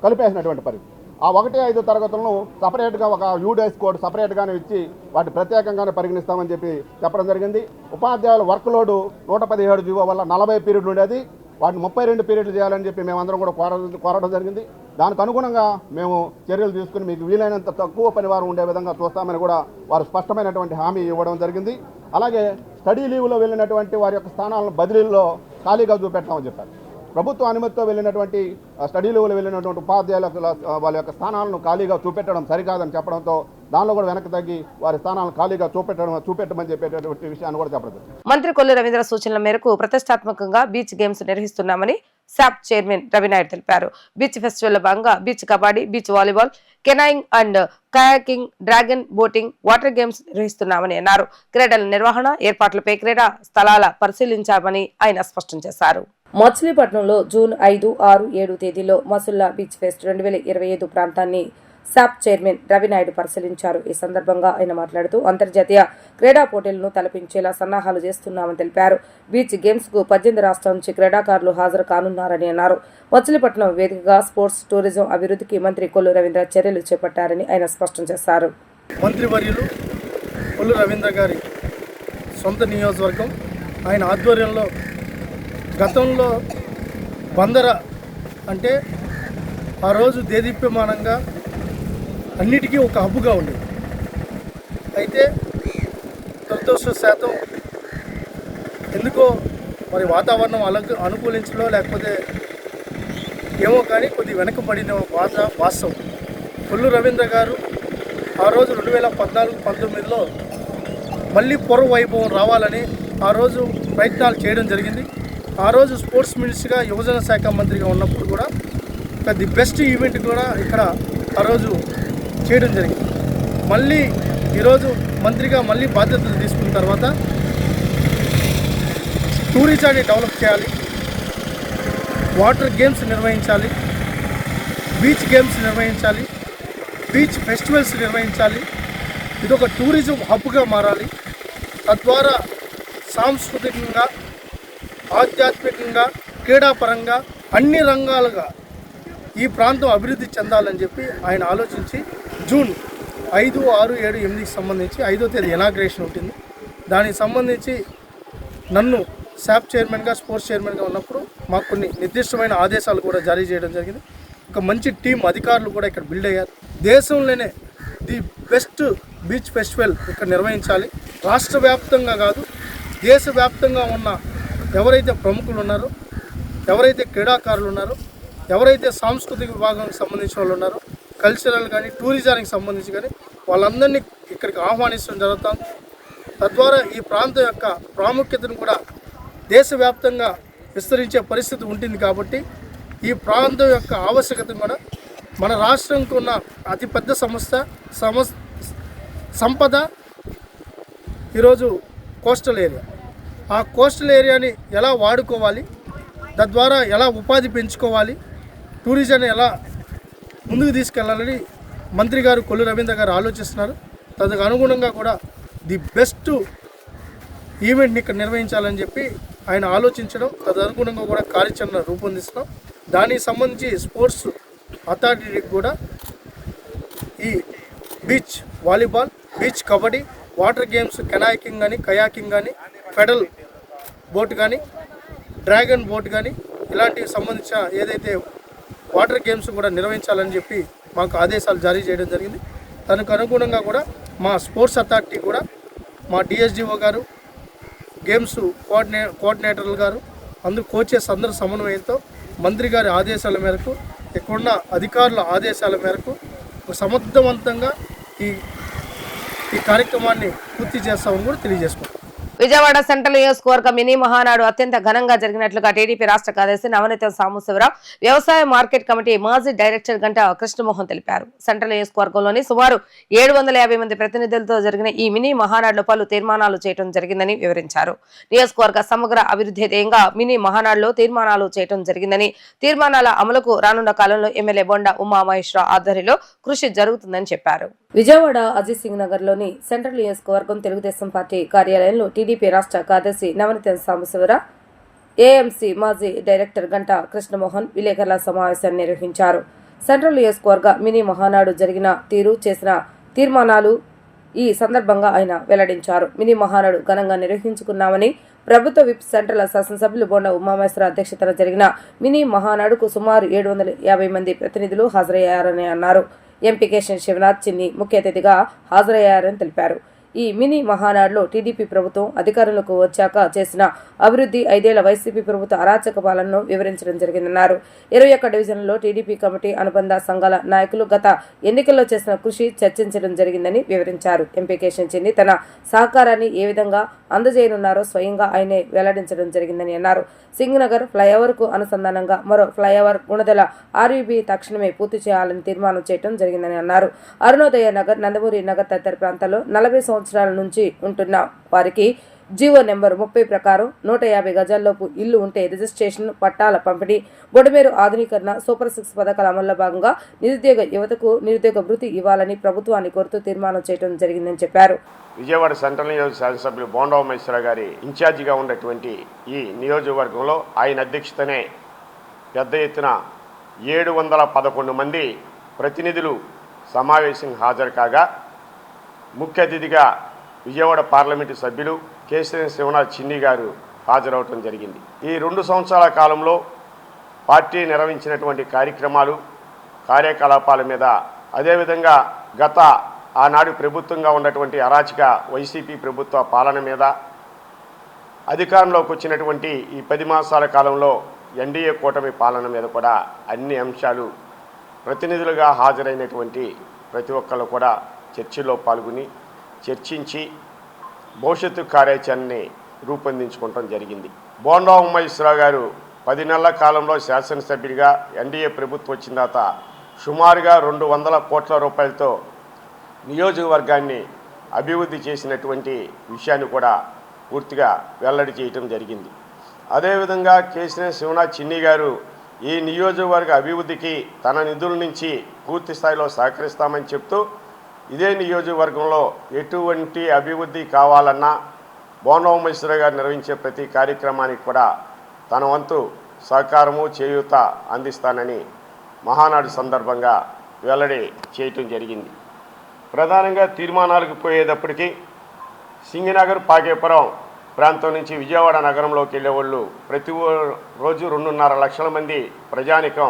కలిపేసినటువంటి పరిస్థితి. ఆ 1-5 తరగతులను సపరేట్గా ఒక యూడేస్ కోడ్ సపరేట్గానే ఇచ్చి వాటి ప్రత్యేకంగానే పరిగణిస్తామని చెప్పి చెప్పడం జరిగింది. ఉపాధ్యాయుల వర్క్ లోడు 117 జీవో వల్ల 40 పీరియడ్లు ఉండేది, వాటిని 32 పీరియడ్లు చేయాలని చెప్పి మేమందరం కూడా కోరడం జరిగింది. దానికి అనుగుణంగా మేము చర్యలు తీసుకుని మీకు వీలైనంత తక్కువ పనివారం ఉండే విధంగా చూస్తామని కూడా వారు స్పష్టమైనటువంటి హామీ ఇవ్వడం జరిగింది. అలాగే స్టడీ లీవ్లో వెళ్ళినటువంటి వారి యొక్క స్థానాలను బదిలీల్లో ఖాళీగా చూపెడతామని చెప్పారు. ప్రభుత్వ అనుమతితో వెళ్ళినటువంటి స్టడీ లీవ్లో వెళ్ళినటువంటి ఉపాధ్యాయులకు వాళ్ళ యొక్క స్థానాలను ఖాళీగా చూపెట్టడం సరికాదని చెప్పడంతో దానిలో కూడా వెనక్కి తగ్గి వారి స్థానాలను ఖాళీగా చూపెట్టమని చెప్పేటటువంటి విషయాన్ని కూడా చెప్పడం. మంత్రి కొల్లు రవీంద్ర సూచనల మేరకు ప్రతిష్టాత్మకంగా బీచ్ గేమ్స్ నిర్వహిస్తున్నామని శాప్ చైర్మన్ రవినాయుడు తెలిపారు. బీచ్ ఫెస్టివల్ లో భాగంగా beach kabaddi, beach volleyball, canoeing and kayaking, dragon boating, water games నిర్వహిస్తున్నామని అన్నారు. క్రీడల నిర్వహణ ఏర్పాట్లపై క్రీడా స్థలాల పరిశీలించామని ఆయన స్పష్టం చేశారు. మచిలీపట్నంలో జూన్ 5, 6, 7 తేదీలో మసుల్లా బీచ్ ఫెస్ట్ 2025 ప్రాంతాన్ని శాప్ చైర్మన్ రవినాయుడు పరిశీలించారు. ఈ సందర్భంగా ఆయన మాట్లాడుతూ అంతర్జాతీయ క్రీడా పోటీలను తలపించేలా సన్నాహాలు చేస్తున్నామని తెలిపారు. బీచ్ గేమ్స్ కు 18 రాష్ట్రాల నుంచి క్రీడాకారులు హాజరు కానున్నారని అన్నారు. మచిలీపట్నం వేదికగా స్పోర్ట్స్ టూరిజం అభివృద్ధికి మంత్రి కొల్లు రవీంద్ర చర్యలు చేపట్టారని ఆయన స్పష్టం చేశారు. మంత్రివర్యులు కొల్లు రవీంద్ర గారి సొంత నియోజకవర్గం, ఆయన ఆధ్వర్యంలో గతంలో బందర అంటే ఆ రోజు దేదీప్యమానంగా అన్నిటికీ ఒక హబ్బుగా ఉండేది. అయితే దురదృష్టవశాతం ఎందుకో మరి వాతావరణం అనుకూలించలో లేకపోతే ఏమో కానీ కొద్ది వెనకబడిన వాస్తవం. కొల్లు రవీంద్ర గారు ఆ రోజు 2014-19లో మళ్ళీ పూర్వ వైభవం రావాలని ఆ రోజు ప్రయత్నాలు చేయడం జరిగింది. ఆ రోజు స్పోర్ట్స్ మినిస్టర్గా యువజన శాఖ మంత్రిగా ఉన్నప్పుడు కూడా ది బెస్ట్ ఈవెంట్ కూడా ఇక్కడ ఆ రోజు చేయడం జరిగింది. మళ్ళీ ఈరోజు మంత్రిగా మళ్ళీ బాధ్యతలు తీసుకున్న తర్వాత టూరిజాన్ని డెవలప్ చేయాలి, వాటర్ గేమ్స్ నిర్వహించాలి, బీచ్ గేమ్స్ నిర్వహించాలి, బీచ్ ఫెస్టివల్స్ నిర్వహించాలి. ఇది ఒక టూరిజం హబ్గా మారాలి. తద్వారా సాంస్కృతికంగా, ఆధ్యాత్మికంగా, క్రీడాపరంగా అన్ని రంగాలుగా ఈ ప్రాంతం అభివృద్ధి చెందాలని చెప్పి ఆయన ఆలోచించి జూన్ 5, 6, 7, 8కి సంబంధించి 5వ తేదీ ఇనాగ్రేషన్ ఉంటుంది. దానికి సంబంధించి నన్ను శాప్ చైర్మన్గా, స్పోర్ట్స్ చైర్మన్గా ఉన్నప్పుడు మాకు కొన్ని నిర్దిష్టమైన ఆదేశాలు కూడా జారీ చేయడం జరిగింది. ఒక మంచి టీం అధికారులు కూడా ఇక్కడ బిల్డ్ అయ్యారు. దేశంలోనే ది బెస్ట్ బీచ్ ఫెస్టివల్ ఇక్కడ నిర్వహించాలి. రాష్ట్ర వ్యాప్తంగా కాదు, దేశవ్యాప్తంగా ఉన్న ఎవరైతే ప్రముఖులు ఉన్నారో, ఎవరైతే క్రీడాకారులు ఉన్నారో, ఎవరైతే సాంస్కృతిక విభాగానికి సంబంధించిన వాళ్ళు ఉన్నారో, కల్చరల్ కానీ టూరిజానికి సంబంధించి కానీ వాళ్ళందరినీ ఇక్కడికి ఆహ్వానించడం జరుగుతుంది. తద్వారా ఈ ప్రాంతం యొక్క ప్రాముఖ్యతను కూడా దేశవ్యాప్తంగా విస్తరించే పరిస్థితి ఉంటుంది. కాబట్టి ఈ ప్రాంతం యొక్క ఆవశ్యకతను కూడా మన రాష్ట్రంకు ఉన్న అతిపెద్ద సంపద ఈరోజు కోస్టల్ ఏరియా. ఆ కోస్టల్ ఏరియాని ఎలా వాడుకోవాలి, తద్వారా ఎలా ఉపాధి పెంచుకోవాలి, టూరిజాన్ని ఎలా ముందుకు తీసుకెళ్లాలని మంత్రి గారు కొల్లు రవీంద్ర గారు ఆలోచిస్తున్నారు. తదకు అనుగుణంగా కూడా ది బెస్ట్ ఈవెంట్ని ఇక్కడ నిర్వహించాలని చెప్పి ఆయన ఆలోచించడం, తదనుగుణంగా కూడా కార్యాచరణ రూపొందిస్తున్నాం. దానికి సంబంధించి స్పోర్ట్స్ అథారిటీకి కూడా ఈ beach volleyball, beach kabaddi, water games, canoeing కానీ, కయాకింగ్ కానీ, పెడల్ బోట్ కానీ, డ్రాగన్ బోట్ కానీ ఇలాంటివి సంబంధించిన ఏదైతే వాటర్ గేమ్స్ కూడా నిర్వహించాలని చెప్పి మాకు ఆదేశాలు జారీ చేయడం జరిగింది. దానికి అనుగుణంగా కూడా మా స్పోర్ట్స్ అథారిటీ కూడా మా డిఎస్డిఓ గారు, గేమ్స్ కోఆర్డినేటర్లు గారు, అందరూ కోచెస్ అందరూ సమన్వయంతో మంత్రి గారి ఆదేశాల మేరకు, ఇక్కడున్న అధికారుల ఆదేశాల మేరకు సమర్థవంతంగా ఈ కార్యక్రమాన్ని పూర్తి చేస్తామని కూడా తెలియజేసుకుంటాం. విజయవాడ సెంట్రల్ నియోజకవర్గ మినీ మహానాడు అత్యంత ఘనంగా జరిగినట్లుగా టీడీపీ రాష్ట్ర కార్యదర్శి నవనీతం సాంబశివరావు వ్యవసాయ మార్కెట్ కమిటీ మాజీ డైరెక్టర్ గంటా కృష్ణమోహన్ తెలిపారు. సెంట్రల్ నియోజకవర్గంలోని సుమారు 750 మంది ప్రతినిధులతో జరిగిన ఈ మినీ మహానాడులో పలు తీర్మానాలు చేయడం జరిగిందని వివరించారు. నియోజకవర్గ సమగ్ర అభివృద్ధి ధ్యేయంగా మినీ మహానాడులో తీర్మానాలు చేయడం జరిగిందని, తీర్మానాల అమలుకు రానున్న కాలంలో ఎమ్మెల్యే బొండా ఉమామహేశ్వరరావు ఆధ్వర్యంలో కృషి జరుగుతుందని చెప్పారు. విజయవాడ అజిత్ సింగ్ నగర్ లోని సెంట్రల్ నియోజకవర్గం తెలుగుదేశం పార్టీ కార్యాలయంలో టీడీపీ రాష్ట్ర కార్యదర్శి నవనీతం సాంబశివరావు, ఏఎంసీ మాజీ డైరెక్టర్ గంటా కృష్ణమోహన్ విలేకరుల సమావేశాన్ని నిర్వహించారు. సెంట్రల్ నియోజకవర్గ మినీ మహానాడు జరిగిన తీరు, చేసిన తీర్మానాలు ఈ సందర్భంగా ఆయన వెల్లడించారు. మినీ మహానాడు ఘనంగా నిర్వహించుకున్నామని, ప్రభుత్వ విప్ సెంట్రల్ శాసనసభ్యులు బొండా ఉమామహేశ్వరరావు అధ్యక్షతన జరిగిన మినీ మహానాడుకు సుమారు 750 మంది ప్రతినిధులు హాజరయ్యారని అన్నారు. ఎంపీ కేశవ్ శివనాథ్ చిన్ని ముఖ్య అతిథిగా హాజరయ్యారని తెలిపారు. ఈ మినీ మహానాడులో టీడీపీ ప్రభుత్వం అధికారంలోకి వచ్చాక చేసిన అభివృద్ధి, 5 ఏళ్ల వైసీపీ ప్రభుత్వ అరాచక పాలనను వివరించడం జరిగిందన్నారు. 21 డివిజన్లలో టీడీపీ కమిటీ అనుబంధ సంఘాల నాయకులు గత ఎన్నికల్లో చేసిన కృషి చర్చించడం జరిగిందని వివరించారు. ఎంపీ కేశవ్ చిన్ని తన సహకారాన్ని ఏ విధంగా అందజేయనున్నారో స్వయంగా ఆయనే వెల్లడించడం జరిగిందని అన్నారు. సింగ్ నగర్ ఫ్లైఓవర్ కు అనుసంధానంగా మరో ఫ్లైఓవర్ గుణదల ఆర్యూబీ తక్షణమే పూర్తి చేయాలని తీర్మానం చేయడం జరిగిందని అన్నారు. అరుణోదయ నగర్, నందమూరి నగర్ తదితర ప్రాంతాల్లో 40 సంవత్సరాల నుంచి ఉంటున్న వారికి జీవో నెంబర్ 30 ప్రకారం 150 గజాల్లోపు ఇల్లు ఉంటే రిజిస్ట్రేషన్, పట్టాల పంపిణీ, బొడమేరు ఆధునీకరణ, సూపర్ 6 పథకాల అమల్లో భాగంగా నిరుద్యోగ యువతకు నిరుద్యోగ భృతి ఇవ్వాలని ప్రభుత్వాన్ని కోరుతూ తీర్మానం చేయడం జరిగిందని చెప్పారు. విజయవాడ సెంట్రల్ నియోజక శాసనసభ్యులు బొండా ఉమామహేశ్వరరావు గారి ఇన్ఛార్జిగా ఉన్నటువంటి ఈ నియోజకవర్గంలో ఆయన అధ్యక్షతనే పెద్ద ఎత్తున 711 మంది ప్రతినిధులు సమావేశం హాజరు కాగా, ముఖ్య అతిథిగా విజయవాడ పార్లమెంటు సభ్యులు కేశవ్ శివనాథ్ చిన్ని గారు హాజరవటం జరిగింది. ఈ 2 సంవత్సరాల కాలంలో పార్టీ నిర్వహించినటువంటి కార్యక్రమాలు, కార్యకలాపాల మీద, అదేవిధంగా గత ఆనాడు ప్రభుత్వంగా ఉన్నటువంటి అరాచక వైసీపీ ప్రభుత్వ పాలన మీద, అధికారంలోకి వచ్చినటువంటి ఈ 10 మాసాల కాలంలో ఎన్డీఏ కూటమి పాలన మీద కూడా అన్ని అంశాలు ప్రతినిధులుగా హాజరైనటువంటి ప్రతి ఒక్కళ్ళు కూడా చర్చలో పాల్గొని చర్చించి భవిష్యత్తు కార్యాచరణని రూపొందించుకోవటం జరిగింది. బొండా ఉమామహేశ్వరరావు గారు 10 నెలల కాలంలో శాసనసభ్యుడిగా ఎన్డీఏ ప్రభుత్వం వచ్చిన తర్వాత సుమారుగా 200 కోట్ల రూపాయలతో నియోజకవర్గాన్ని అభివృద్ధి చేసినటువంటి విషయాన్ని కూడా పూర్తిగా వెల్లడి చేయటం జరిగింది. అదేవిధంగా కేశవ్ శివనాథ్ చిన్ని గారు ఈ నియోజకవర్గ అభివృద్ధికి తన నిధుల నుంచి పూర్తి స్థాయిలో సహకరిస్తామని చెప్తూ, ఇదే నియోజకవర్గంలో ఎటువంటి అభివృద్ధి కావాలన్నా బొండా ఉమామహేశ్వరరావు గారు నిర్వహించే ప్రతి కార్యక్రమానికి కూడా తన వంతు సహకారము, చేయూత అందిస్తానని మహానాడు సందర్భంగా వెల్లడి చేయటం జరిగింది. ప్రధానంగా తీర్మానాలకు పోయేటప్పటికీ సింగనగర్, పాకేపురం ప్రాంతం నుంచి విజయవాడ నగరంలోకి వెళ్ళేవాళ్ళు ప్రతి రోజు 2.5 లక్షల మంది ప్రజానికం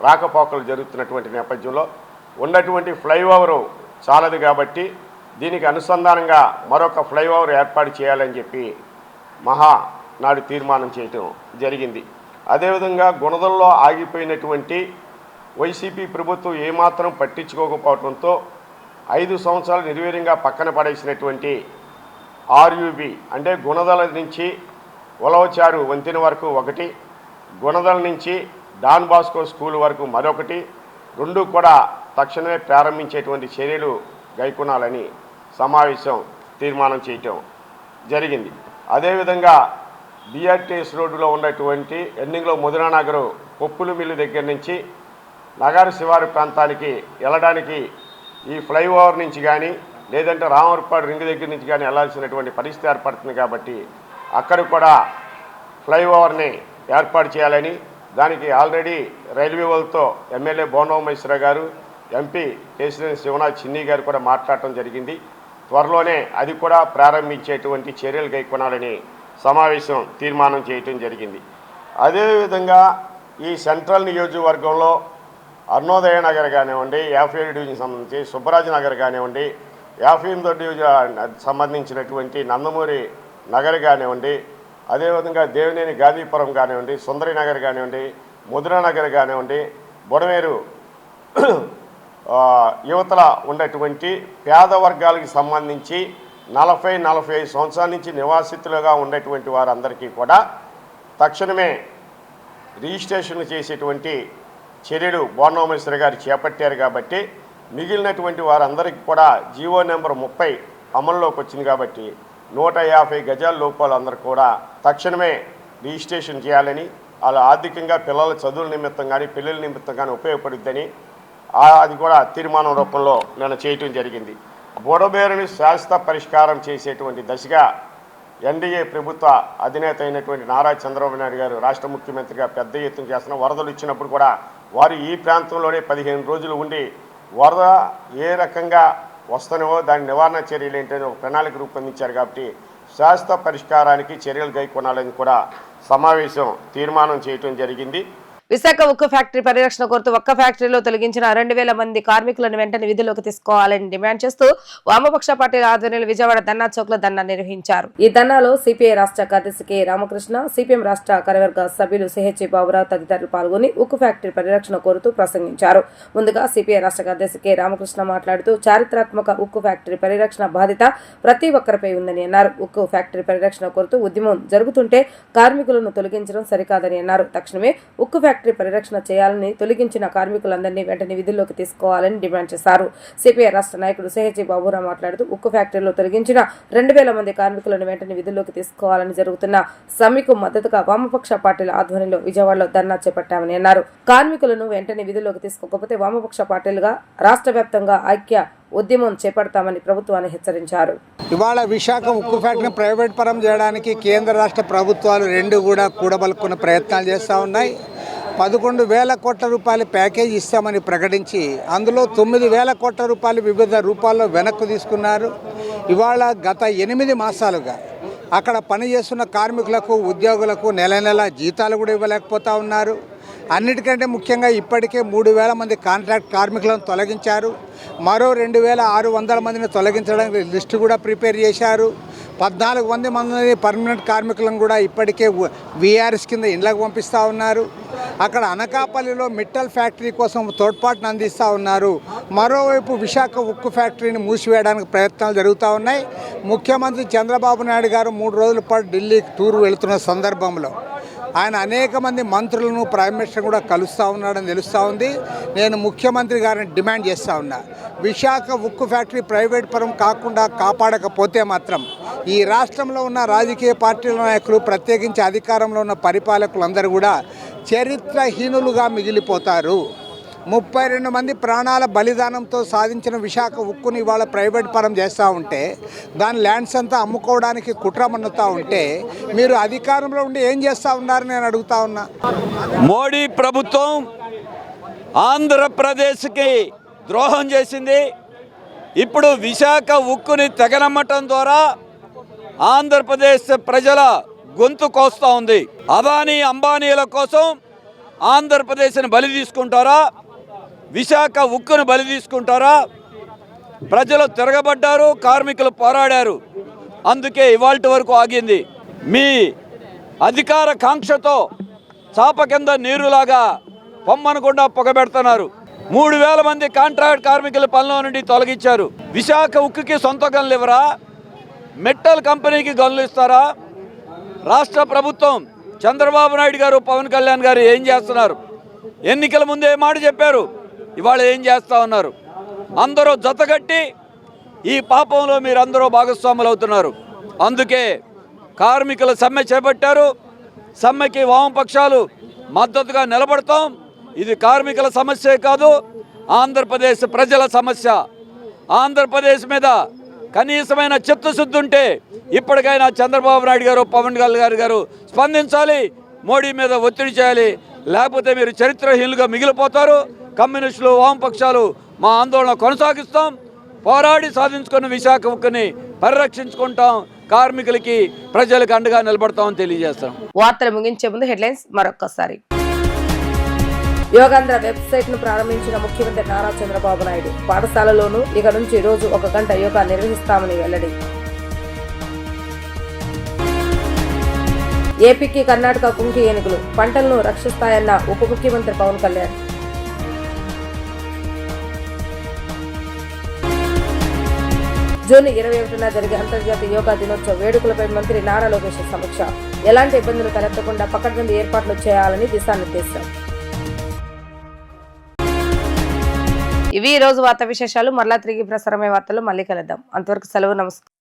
రాకపోకలు జరుగుతున్నటువంటి నేపథ్యంలో ఉన్నటువంటి ఫ్లైఓవరు చాలదు కాబట్టి దీనికి అనుసంధానంగా మరొక ఫ్లైఓవర్ ఏర్పాటు చేయాలని చెప్పి మహానాడు తీర్మానం చేయటం జరిగింది. అదేవిధంగా గుణదల్లో ఆగిపోయినటువంటి వైసీపీ ప్రభుత్వం ఏమాత్రం పట్టించుకోకపోవడంతో 5 సంవత్సరాలు నిర్వీర్యంగా పక్కన పడేసినటువంటి ఆర్యూబీ అంటే గుణదల నుంచి ఉలవచారు వంతెన వరకు ఒకటి, గుణదల నుంచి డాన్ బాస్కో స్కూల్ వరకు మరొకటి, 2 కూడా తక్షణమే ప్రారంభించేటువంటి చర్యలు గైకొనాలని సమావేశం తీర్మానం చేయటం జరిగింది. అదేవిధంగా బిఆర్టీఎస్ రోడ్డులో ఉన్నటువంటి ఎండింగ్లో ముదిరానగరు కొప్పులు మిల్లు దగ్గర నుంచి నగర శివారు ప్రాంతానికి వెళ్ళడానికి ఈ ఫ్లైఓవర్ నుంచి కానీ లేదంటే రామవరపాడు రింగ్ దగ్గర నుంచి కానీ వెళ్ళాల్సినటువంటి పరిస్థితి ఏర్పడుతుంది కాబట్టి అక్కడ కూడా ఫ్లైఓవర్ని ఏర్పాటు చేయాలని, దానికి ఆల్రెడీ రైల్వే వాళ్ళతో ఎమ్మెల్యే బొండా ఉమామహేశ్వరరావు గారు, ఎంపీ కేశవ్ శివనాథ్ చిన్ని గారు కూడా మాట్లాడటం జరిగింది. త్వరలోనే అది కూడా ప్రారంభించేటువంటి చర్యలు కైకొనాలని సమావేశం తీర్మానం చేయటం జరిగింది. అదేవిధంగా ఈ సెంట్రల్ నియోజకవర్గంలో అరుణోదయ నగర్ కానివ్వండి, 57 డివిజన్ సంబంధించి సుబ్బరాజు నగర్ కానివ్వండి, 58 డివిజన్ సంబంధించినటువంటి నందమూరి నగర్ కానివ్వండి, అదేవిధంగా దేవినేని గాంధీపురం కానివ్వండి, సుందరి నగర్ కానివ్వండి, ముద్రా నగర్ కానివ్వండి, బొడమేరు యువతల ఉన్నటువంటి పేద వర్గాలకు సంబంధించి 40-45 సంవత్సరాల నుంచి నివాసితులుగా ఉండేటువంటి వారందరికీ కూడా తక్షణమే రిజిస్ట్రేషన్లు చేసేటువంటి చర్యలు బోర్నోమేశ్వరి గారు చేపట్టారు కాబట్టి మిగిలినటువంటి వారందరికీ కూడా జీవో నెంబర్ 30 అమల్లోకి వచ్చింది కాబట్టి 150 గజాల లోపాలు అందరూ కూడా తక్షణమే రిజిస్ట్రేషన్ చేయాలని, అలా ఆర్థికంగా పిల్లల చదువుల నిమిత్తం కానీ పిల్లల నిమిత్తం కానీ ఉపయోగపడుద్దని అది కూడా తీర్మానం రూపంలో నేను చేయటం జరిగింది. బుడమేరుని శాశ్వత పరిష్కారం చేసేటువంటి దశగా ఎన్డీఏ ప్రభుత్వ అధినేత అయినటువంటి నారా చంద్రబాబు నాయుడు గారు రాష్ట్ర ముఖ్యమంత్రిగా పెద్ద ఎత్తున చేస్తున్న వరదలు ఇచ్చినప్పుడు కూడా వారు ఈ ప్రాంతంలోనే 15 రోజులు ఉండి వరద ఏ రకంగా వస్తున్నావో దాని నివారణ చర్యలు ఏంటని ఒక ప్రణాళిక రూపొందించారు. కాబట్టి శాశ్వత పరిష్కారానికి చర్యలు కైకొనాలని కూడా సమావేశం తీర్మానం చేయటం జరిగింది. విశాఖ ఉక్కు ఫ్యాక్టరీ పరిరక్షణ కోరుతూ ఒక్క ఫ్యాక్టరీలో తొలగించిన 2000 మంది కార్మికులను వెంటనే విధుల్లోకి తీసుకోవాలని డిమాండ్ చేస్తూ వామపక్ష పార్టీల ఆధ్వర్యంలో విజయవాడ ధర్నా చౌక్ లో ధర్నా నిర్వహించారు. ఈ ధర్నాలో సిపిఐ రాష్ట్ర కార్యదర్శి కె రామకృష్ణ, సిపిఎం రాష్ట్ర కార్యవర్గ సభ్యులు సిహెచ్ బాబురావు తదితరులు పాల్గొని ఉక్కు ఫ్యాక్టరీ పరిరక్షణ కోరుతూ ప్రసంగించారు. ముందుగా సిపిఐ రాష్ట్ర కార్యదర్శి కె రామకృష్ణ మాట్లాడుతూ చారిత్రాత్మక ఉక్కు ఫ్యాక్టరీ పరిరక్షణ బాధ్యత ప్రతి ఒక్కరిపై ఉందని అన్నారు. ఉక్కు ఫ్యాక్టరీ పరిరక్షణ కోరుతూ ఉద్యమం జరుగుతుంటే కార్మికులను తొలగించడం సరికాదని అన్నారు. తక్షణమే ఉక్కు ఫ్యాక్టరీ పరిరక్షణ చేయాలని, తొలగించిన కార్మికులందరినీ వెంటనే విధుల్లోకి తీసుకోవాలని డిమాండ్ చేశారు. సిపిఐ రాష్ట్ర నాయకుడు సిహెచ్ బాబురావు మాట్లాడుతూ ఉక్కు ఫ్యాక్టరీలో తొలగించిన 2000 మంది కార్మికులను వెంటనే విధుల్లోకి తీసుకోవాలని జరుగుతున్న సమ్మెకు మద్దతుగా వామపక్ష పార్టీల ఆధ్వర్యంలో విజయవాడలో ధర్నా చేపట్టామని అన్నారు. కార్మికులను వెంటనే విధుల్లోకి తీసుకోకపోతే వామపక్ష పార్టీలుగా రాష్ట్ర వ్యాప్తంగా ఐక్య ఉద్యమం చేపడతామని ప్రభుత్వాన్ని హెచ్చరించారు. ఇవాళ విశాఖ ఉక్కు ఫ్యాక్టరీని ప్రైవేట్ పరం చేయడానికి కేంద్ర రాష్ట్ర ప్రభుత్వాలు రెండు కూడా కూడబలుక్కున్న ప్రయత్నాలు చేస్తూ ఉన్నాయి. 11,000 కోట్ల రూపాయల ప్యాకేజ్ ఇస్తామని ప్రకటించి అందులో 9,000 కోట్ల రూపాయలు వివిధ రూపాల్లో వెనక్కు తీసుకున్నారు. ఇవాళ గత 8 మాసాలుగా అక్కడ పనిచేస్తున్న కార్మికులకు, ఉద్యోగులకు నెల జీతాలు కూడా ఇవ్వలేకపోతూ ఉన్నారు. అన్నిటికంటే ముఖ్యంగా ఇప్పటికే 3,000 మంది కాంట్రాక్ట్ కార్మికులను తొలగించారు. మరో 2,600 మందిని తొలగించడానికి లిస్టు కూడా ప్రిపేర్ చేశారు. 14 మంది పర్మనెంట్ కార్మికులను కూడా ఇప్పటికే వీఆర్ఎస్ కింద ఇళ్లకు పంపిస్తూ ఉన్నారు. అక్కడ అనకాపల్లిలో మిట్టల్ ఫ్యాక్టరీ కోసం తోడ్పాటును అందిస్తూ ఉన్నారు. మరోవైపు విశాఖ ఉక్కు ఫ్యాక్టరీని మూసివేయడానికి ప్రయత్నాలు జరుగుతూ ఉన్నాయి. ముఖ్యమంత్రి చంద్రబాబు నాయుడు గారు 3 రోజుల పాటు ఢిల్లీ టూర్ వెళుతున్న సందర్భంలో ఆయన అనేక మంది మంత్రులను, ప్రైమ్ మినిస్టర్ కూడా కలుస్తూ ఉన్నాడని తెలుస్తూ ఉంది. నేను ముఖ్యమంత్రి గారిని డిమాండ్ చేస్తూ ఉన్నా, విశాఖ ఉక్కు ఫ్యాక్టరీ ప్రైవేట్ పరం కాకుండా కాపాడకపోతే మాత్రం ఈ రాష్ట్రంలో ఉన్న రాజకీయ పార్టీల నాయకులు, ప్రత్యేకించి అధికారంలో ఉన్న పరిపాలకులందరూ కూడా చరిత్రహీనులుగా మిగిలిపోతారు. 32 మంది ప్రాణాల బలిదానంతో సాధించిన విశాఖ ఉక్కుని ఇవాళ ప్రైవేట్ పరం చేస్తూ ఉంటే, దాని ల్యాండ్స్ అంతా అమ్ముకోవడానికి కుట్ర మన్నుతూ ఉంటే మీరు అధికారంలో ఉండి ఏం చేస్తూ ఉన్నారని నేను అడుగుతా ఉన్నా. మోడీ ప్రభుత్వం ఆంధ్రప్రదేశ్కి ద్రోహం చేసింది. ఇప్పుడు విశాఖ ఉక్కుని తెగనమ్మటం ద్వారా ఆంధ్రప్రదేశ్ ప్రజల గొంతు కోస్తూ ఉంది. అదానీ అంబానీల కోసం ఆంధ్రప్రదేశ్ని బలి తీసుకుంటారా? విశాఖ ఉక్కును బలి తీసుకుంటారా? ప్రజలు తిరగబడ్డారు, కార్మికులు పోరాడారు. అందుకే ఇవాల్టి వరకు ఆగింది. మీ అధికార కాంక్షతో చాప కింద నీరులాగా పొమ్మనకుండా పొగబెడుతున్నారు. 3,000 మంది కాంట్రాక్ట్ కార్మికుల పనిలో నుండి తొలగించారు. విశాఖ ఉక్కుకి సొంత గనులు ఇవ్వరా? మెట్టల్ కంపెనీకి గనులు ఇస్తారా? రాష్ట్ర ప్రభుత్వం చంద్రబాబు నాయుడు గారు, పవన్ కళ్యాణ్ గారు ఏం చేస్తున్నారు? ఎన్నికల ముందే మాట చెప్పారు, ఇవాళ ఏం చేస్తూ ఉన్నారు? అందరూ జతగట్టి ఈ పాపంలో మీరందరూ భాగస్వాములు అవుతున్నారు. అందుకే కార్మికుల సమ్మె చేపట్టారు. సమ్మెకి వామపక్షాలు మద్దతుగా నిలబడతాం. ఇది కార్మికుల సమస్యే కాదు, ఆంధ్రప్రదేశ్ ప్రజల సమస్య. ఆంధ్రప్రదేశ్ మీద కనీసమైన చిత్తశుద్ధి ఉంటే ఇప్పటికైనా చంద్రబాబు నాయుడు గారు, పవన్ కళ్యాణ్ గారు స్పందించాలి, మోడీ మీద ఒత్తిడి చేయాలి. లేకపోతే మీరు చరిత్రహీనులుగా మిగిలిపోతారు. కమ్యూనిస్టులు, వామపక్షాలు మా ఆందోళన కొనసాగిస్తాం. పోరాడి సాధించుకున్న విశాఖ ఉక్కుని పరిరక్షించుకుంటాం. కార్మికులకి, ప్రజలకు అండగా నిలబడతామని తెలియజేస్తాం. వార్తలు ముగించే ముందు హెడ్లైన్స్ మరొక్కసారి. యోగాంధ్ర వెబ్సైట్ ను ప్రారంభించిన ముఖ్యమంత్రి నారా చంద్రబాబు నాయుడు. పాఠశాలలోనూ ఇక నుంచి రోజు 1 గంట యోగా నిర్వహిస్తామని వెల్లడి. ఏపీకి కర్ణాటక కుంకి ఏనుగులు పంటలను రక్షిస్తాయన్న ఉప ముఖ్యమంత్రి పవన్ కళ్యాణ్. జూన్ 21న జరిగే అంతర్జాతీయ యోగా దినోత్సవ వేడుకలపై మంత్రి నారా లోకేష్ సమీక్ష. ఎలాంటి ఇబ్బందులు తలెత్తకుండా పకడ్బందీ ఏర్పాట్లు చేయాలని దిశానిర్దేశం. ఇవి ఈ రోజు వార్తా విశేషాలు. మరలా తిరిగి ప్రసారమయ్యే వార్తలు మళ్ళీ కలుద్దాం. అంతవరకు సెలవు. నమస్కారం.